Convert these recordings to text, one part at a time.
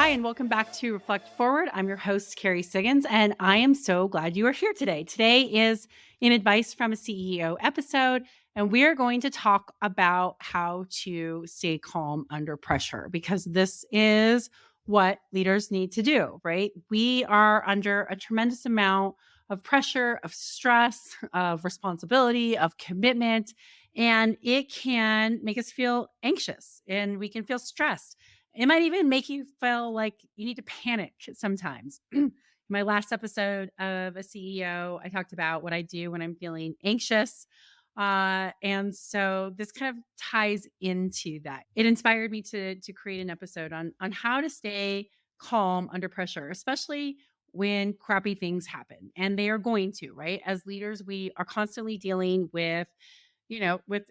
Hi, and welcome back to Reflect Forward. I'm your host, Carrie Siggins, and I am so glad you are here today. Today is an Advice from a CEO episode, and we are going to talk about how to stay calm under pressure because this is what leaders need to do, right? We are under a tremendous amount of pressure, of stress, of responsibility, of commitment, and it can make us feel anxious and we can feel stressed. It might even make you feel like you need to panic sometimes. In my last episode of a CEO, I talked about what I do when I'm feeling anxious. And so this kind of ties into that. It inspired me to create an episode on how to stay calm under pressure, especially when crappy things happen. And they are going to, right? As leaders, we are constantly dealing with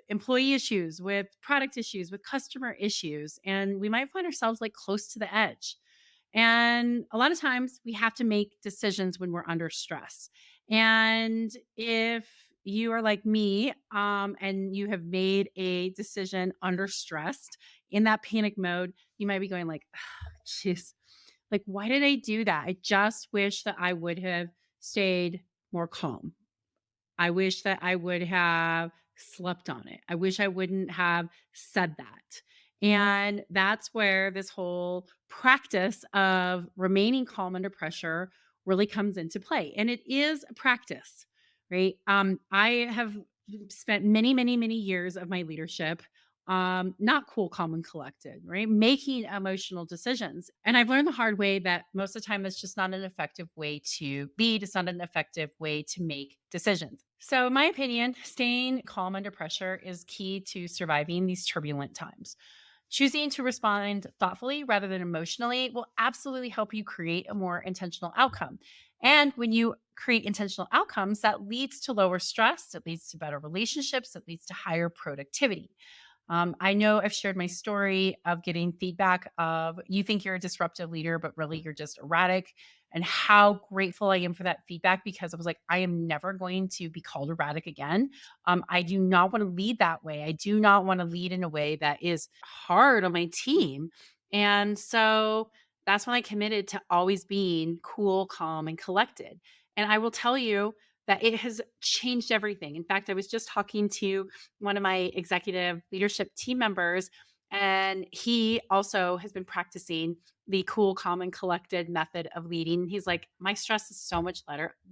employee issues, with product issues, with customer issues. And we might find ourselves like close to the edge. And a lot of times we have to make decisions when we're under stress. And if you are like me, and you have made a decision under stress in that panic mode, you might be going like, jeez, like, why did I do that? I just wish that I would have stayed more calm. I wish that I would have slept on it. I wish I wouldn't have said that. And that's where this whole practice of remaining calm under pressure really comes into play. And it is a practice, right? I have spent many, many, many years of my leadership not cool, calm, and collected, right? Making emotional decisions. And I've learned the hard way that most of the time that's just not an effective way to be. It's not an effective way to make decisions. So, in my opinion, staying calm under pressure is key to surviving these turbulent times. Choosing to respond thoughtfully rather than emotionally will absolutely help you create a more intentional outcome. And when you create intentional outcomes, that leads to lower stress, it leads to better relationships, it leads to higher productivity. I know I've shared my story of getting feedback of you think you're a disruptive leader, but really you're just erratic, and how grateful I am for that feedback because I was like, I am never going to be called erratic again. I do not want to lead that way. I do not want to lead in a way that is hard on my team. And so that's when I committed to always being cool, calm, and collected. And I will tell you that it has changed everything. In fact, I was just talking to one of my executive leadership team members, and he also has been practicing the cool, calm, and collected method of leading. He's like, my stress is so much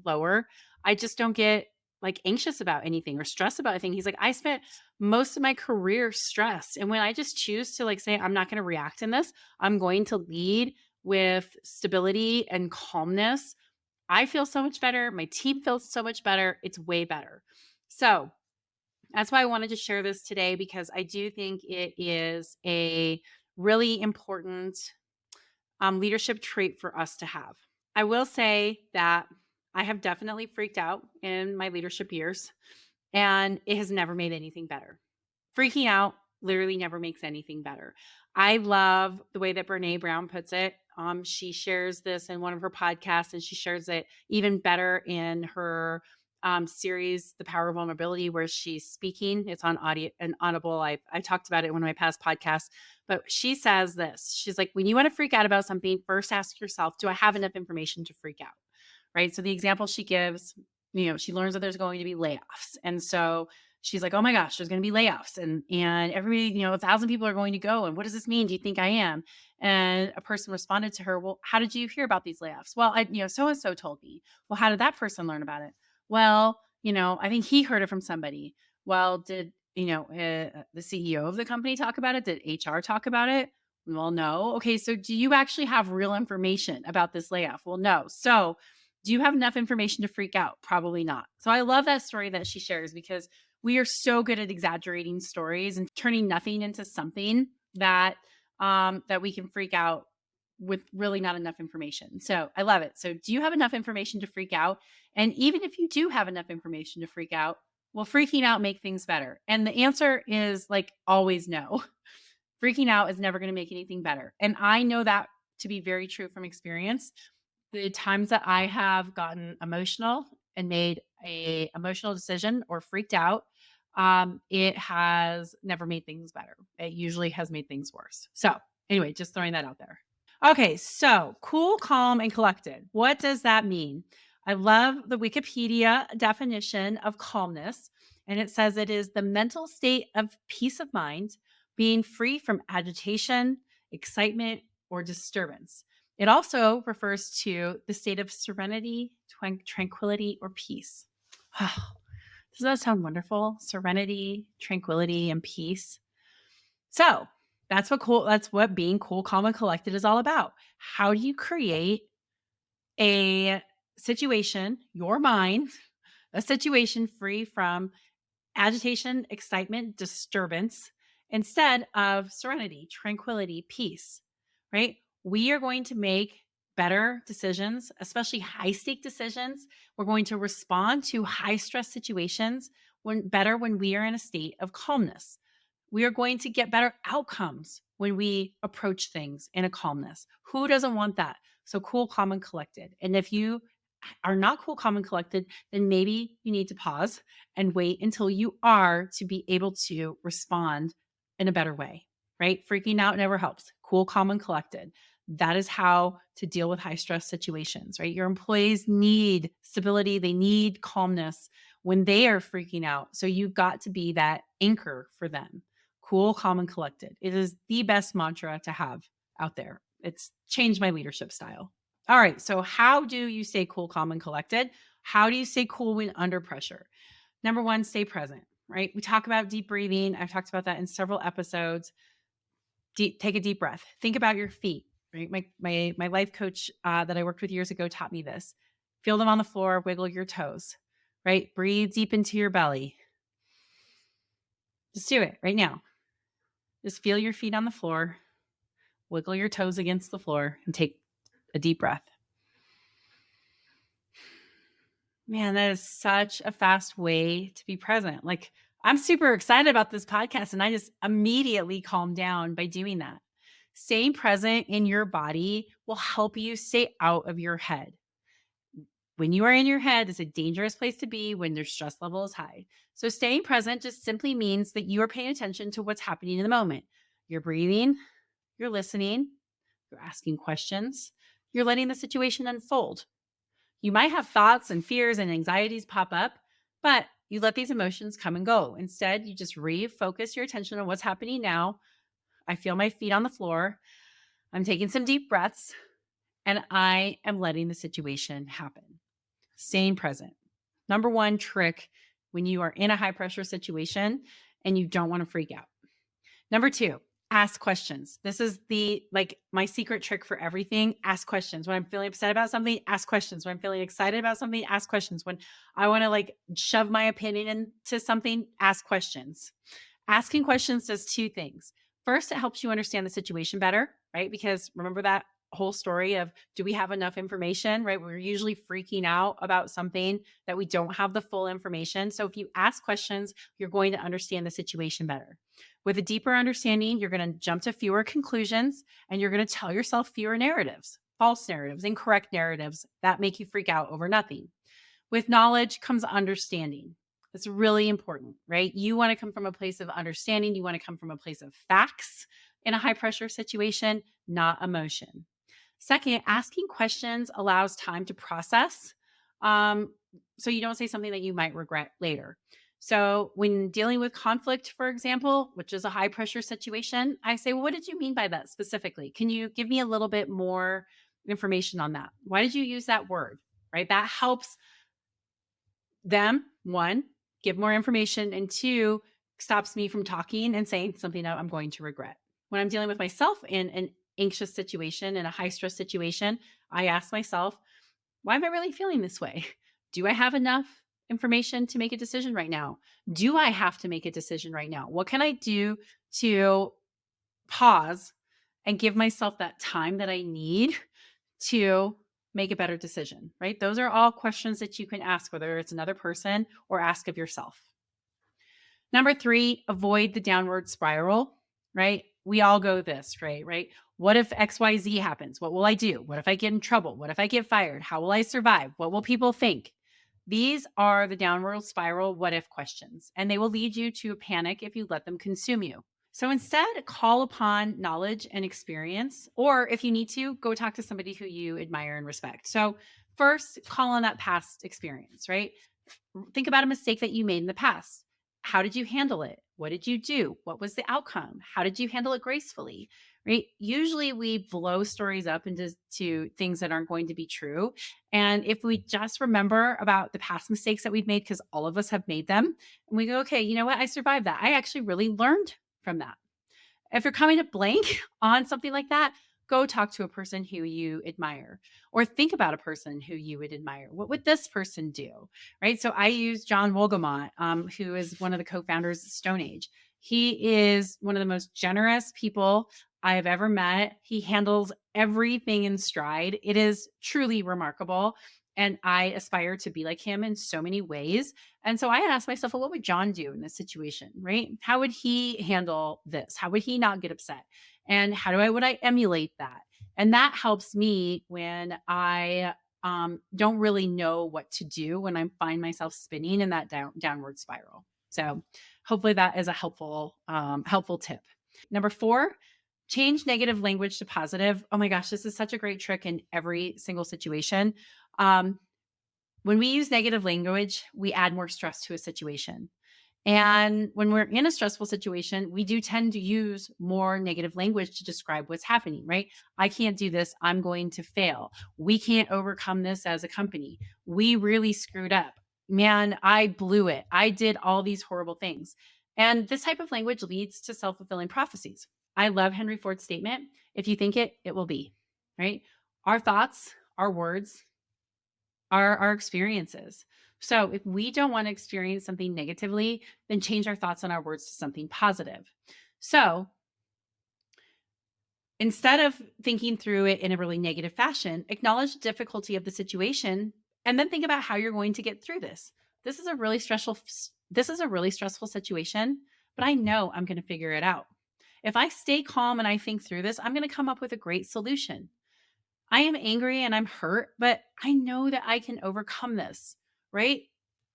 lower. I just don't get like anxious about anything or stressed about anything. He's like, I spent most of my career stressed. And when I just choose to like say, I'm not going to react in this, I'm going to lead with stability and calmness, I feel so much better. My team feels so much better. It's way better. So that's why I wanted to share this today because I do think it is a really important leadership trait for us to have. I will say that I have definitely freaked out in my leadership years, and it has never made anything better. Freaking out literally never makes anything better. I love the way that Brene Brown puts it. She shares this in one of her podcasts, and she shares it even better in her series, The Power of Vulnerability, where she's speaking. It's on audio and Audible. I talked about it in one of my past podcasts, but she says this. She's like, when you want to freak out about something, first ask yourself, do I have enough information to freak out? Right. So the example she gives, she learns that there's going to be layoffs. And so she's like, oh my gosh, there's going to be layoffs and everybody, 1,000 people are going to go. And what does this mean? Do you think I am? And a person responded to her, well, how did you hear about these layoffs? Well, so-and-so told me. Well, how did that person learn about it? Well, I think he heard it from somebody. Well, did, the CEO of the company talk about it? Did HR talk about it? Well, no. Okay. So do you actually have real information about this layoff? Well, no. So do you have enough information to freak out? Probably not. So I love that story that she shares because we are so good at exaggerating stories and turning nothing into something that that we can freak out with really not enough information. So I love it. So do you have enough information to freak out? And even if you do have enough information to freak out, will freaking out make things better? And the answer is like always no. Freaking out is never going to make anything better. And I know that to be very true from experience. The times that I have gotten emotional and made a emotional decision or freaked out, it has never made things better. It usually has made things worse. So anyway, just throwing that out there. Okay, so cool, calm, and collected. What does that mean? I love the Wikipedia definition of calmness, and it says it is the mental state of peace of mind, being free from agitation, excitement, or disturbance. It also refers to the state of serenity, tranquility, or peace. Does that sound wonderful? Serenity, tranquility, and peace. So that's what being cool, calm, and collected is all about. How do you create a situation, your mind, a situation free from agitation, excitement, disturbance, instead of serenity, tranquility, peace, right? We are going to make better decisions, especially high stake decisions. We're going to respond to high stress situations when we are in a state of calmness. We are going to get better outcomes when we approach things in a calmness. Who doesn't want that? So cool, calm, and collected. And if you are not cool, calm, and collected, then maybe you need to pause and wait until you are to be able to respond in a better way, right? Freaking out never helps. Cool, calm, and collected. That is how to deal with high stress situations, right? Your employees need stability, they need calmness when they are freaking out. So you've got to be that anchor for them. Cool, calm, and collected. It is the best mantra to have out there. It's changed my leadership style. All right. So, how do you stay cool, calm, and collected? How do you stay cool when under pressure? Number one, stay present, right? We talk about deep breathing. I've talked about that in several episodes. Take a deep breath. Think about your feet, right? My life coach that I worked with years ago taught me this. Feel them on the floor, wiggle your toes, right? Breathe deep into your belly. Just do it right now. Just feel your feet on the floor, wiggle your toes against the floor, and take a deep breath. Man, that is such a fast way to be present. Like, I'm super excited about this podcast, and I just immediately calm down by doing that. Staying present in your body will help you stay out of your head. When you are in your head, it's a dangerous place to be when your stress level is high. So, staying present just simply means that you are paying attention to what's happening in the moment. You're breathing, you're listening, you're asking questions, you're letting the situation unfold. You might have thoughts and fears and anxieties pop up, but you let these emotions come and go. Instead, you just refocus your attention on what's happening now. I feel my feet on the floor. I'm taking some deep breaths, and I am letting the situation happen. Staying present. Number one trick when you are in a high pressure situation and you don't want to freak out. Number two, ask questions. This is my secret trick for everything. Ask questions. When I'm feeling upset about something, ask questions. When I'm feeling excited about something, ask questions. When I want to shove my opinion into something, ask questions. Asking questions does two things. First, it helps you understand the situation better, right? Because remember that whole story of, do we have enough information, right? We're usually freaking out about something that we don't have the full information. So if you ask questions, you're going to understand the situation better. With a deeper understanding, you're going to jump to fewer conclusions, and you're going to tell yourself fewer narratives, false narratives, incorrect narratives that make you freak out over nothing. With knowledge comes understanding. That's really important, right? You want to come from a place of understanding. You want to come from a place of facts in a high pressure situation, not emotion. Second, asking questions allows time to process. So you don't say something that you might regret later. So when dealing with conflict, for example, which is a high pressure situation, I say, well, what did you mean by that specifically? Can you give me a little bit more information on that? Why did you use that word? Right? That helps them, one, give more information, and two, stops me from talking and saying something that I'm going to regret. When I'm dealing with myself in an anxious situation, in a high stress situation, I ask myself, why am I really feeling this way? Do I have enough information to make a decision right now? Do I have to make a decision right now? What can I do to pause and give myself that time that I need to make a better decision, right? Those are all questions that you can ask, whether it's another person or ask of yourself. Number three, avoid the downward spiral, right? We all go this, right? What if XYZ happens? What will I do? What if I get in trouble? What if I get fired? How will I survive? What will people think? These are the downward spiral what if questions, and they will lead you to panic if you let them consume you. So instead, call upon knowledge and experience, or if you need to, go talk to somebody who you admire and respect. So, first, call on that past experience, right? Think about a mistake that you made in the past. How did you handle it? What did you do? What was the outcome? How did you handle it gracefully? Right? Usually we blow stories up into things that aren't going to be true. And if we just remember about the past mistakes that we've made, because all of us have made them, and we go, okay, you know what? I survived that. I actually really learned from that. If you're coming up blank on something like that, go talk to a person who you admire or think about a person who you would admire. What would this person do? Right. So I use John Wolgamott, who is one of the co founders of Stone Age. He is one of the most generous people I've ever met. He handles everything in stride. It is truly remarkable. And I aspire to be like him in so many ways. And so I asked myself, well, what would John do in this situation, right? How would he handle this? How would he not get upset? And would I emulate that? And that helps me when I don't really know what to do when I find myself spinning in that downward spiral. So hopefully that is a helpful tip. Number 4, change negative language to positive. Oh my gosh, this is such a great trick in every single situation. Um, when we use negative language, we add more stress to a situation. And when we're in a stressful situation, we do tend to use more negative language to describe what's happening, right? I can't do this. I'm going to fail. We can't overcome this as a company. We really screwed up. Man, I blew it. I did all these horrible things. And this type of language leads to self fulfilling prophecies. I love Henry Ford's statement, if you think it, it will be, right? Our thoughts, our words, are our experiences. So if we don't want to experience something negatively, then change our thoughts and our words to something positive. So instead of thinking through it in a really negative fashion, acknowledge the difficulty of the situation and then think about how you're going to get through this. This is a really stressful situation, but I know I'm going to figure it out. If I stay calm and I think through this, I'm going to come up with a great solution. I am angry and I'm hurt, but I know that I can overcome this, right?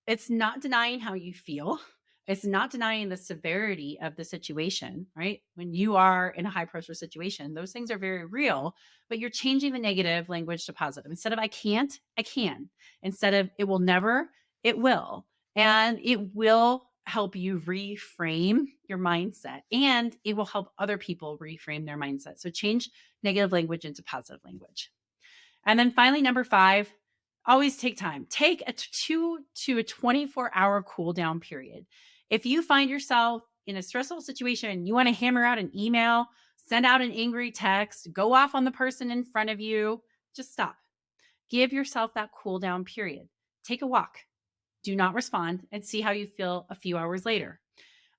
It's not denying how you feel. It's not denying the severity of the situation, right? When you are in a high pressure situation, those things are very real, but you're changing the negative language to positive. Instead of I can't, I can. Instead of it will never, it will. And it will help you reframe your mindset and it will help other people reframe their mindset. So change negative language into positive language. And then finally, number 5, always take time. Take a 2 to a 24-hour cool down period. If you find yourself in a stressful situation and you want to hammer out an email, send out an angry text, go off on the person in front of you, just stop. Give yourself that cool down period. Take a walk. Do not respond and see how you feel a few hours later.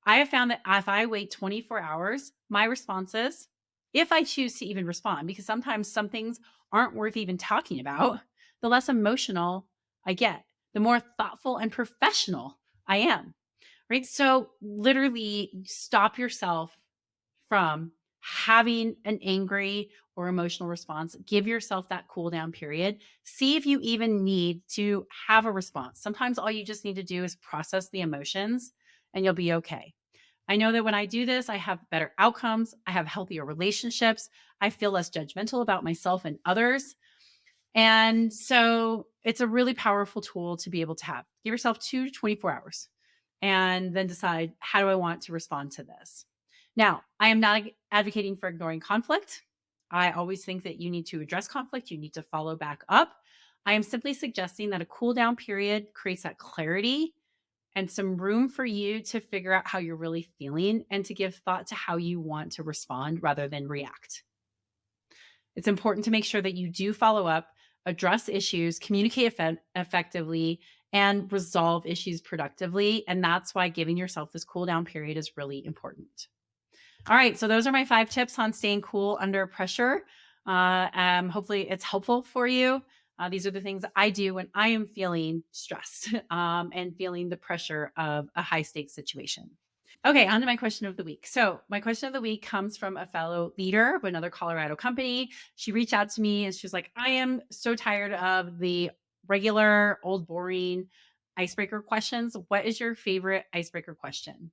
I have found that if I wait 24 hours, my responses, if I choose to even respond, because sometimes some things aren't worth even talking about, the less emotional I get, the more thoughtful and professional I am, right? So literally stop yourself from having an angry or emotional response. Give yourself that cool down period. See if you even need to have a response. Sometimes all you just need to do is process the emotions and you'll be okay. I know that when I do this, I have better outcomes. I have healthier relationships. I feel less judgmental about myself and others. And so it's a really powerful tool to be able to have. Give yourself 2 to 24 hours and then decide, how do I want to respond to this? Now, I am not advocating for ignoring conflict. I always think that you need to address conflict. You need to follow back up. I am simply suggesting that a cool down period creates that clarity and some room for you to figure out how you're really feeling and to give thought to how you want to respond rather than react. It's important to make sure that you do follow up, address issues, communicate effectively, and resolve issues productively. And that's why giving yourself this cool down period is really important. All right, so those are my 5 tips on staying cool under pressure. Hopefully it's helpful for you. These are the things I do when I am feeling stressed and feeling the pressure of a high stakes situation. Okay, on to my question of the week. So, my question of the week comes from a fellow leader of another Colorado company. She reached out to me and she was like, I am so tired of the regular, old, boring icebreaker questions. What is your favorite icebreaker question?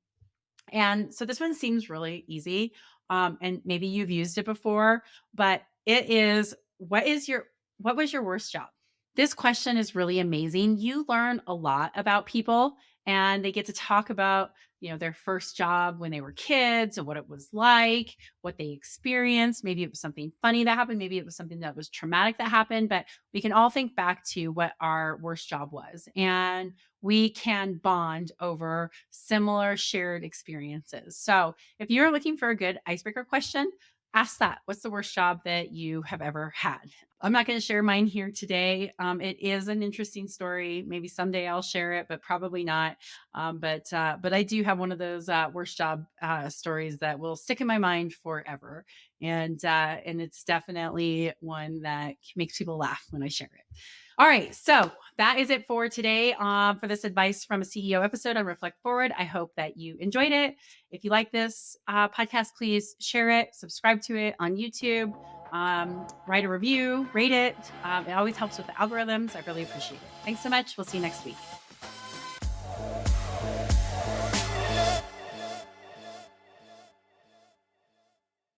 And so this one seems really easy. And maybe you've used it before, but it is what was your worst job? This question is really amazing. You learn a lot about people and they get to talk about, their first job when they were kids and what it was like, what they experienced. Maybe it was something funny that happened, maybe it was something that was traumatic that happened, but we can all think back to what our worst job was. And we can bond over similar shared experiences. So, if you're looking for a good icebreaker question, ask that. What's the worst job that you have ever had? I'm not going to share mine here today. It is an interesting story. Maybe someday I'll share it, but probably not. But I do have one of those worst job stories that will stick in my mind forever, and it's definitely one that makes people laugh when I share it. All right, so that is it for today for this advice from a CEO episode on Reflect Forward. I hope that you enjoyed it. If you like this podcast, please share it, subscribe to it on YouTube, write a review, rate it. It always helps with the algorithms. I really appreciate it. Thanks so much. We'll see you next week.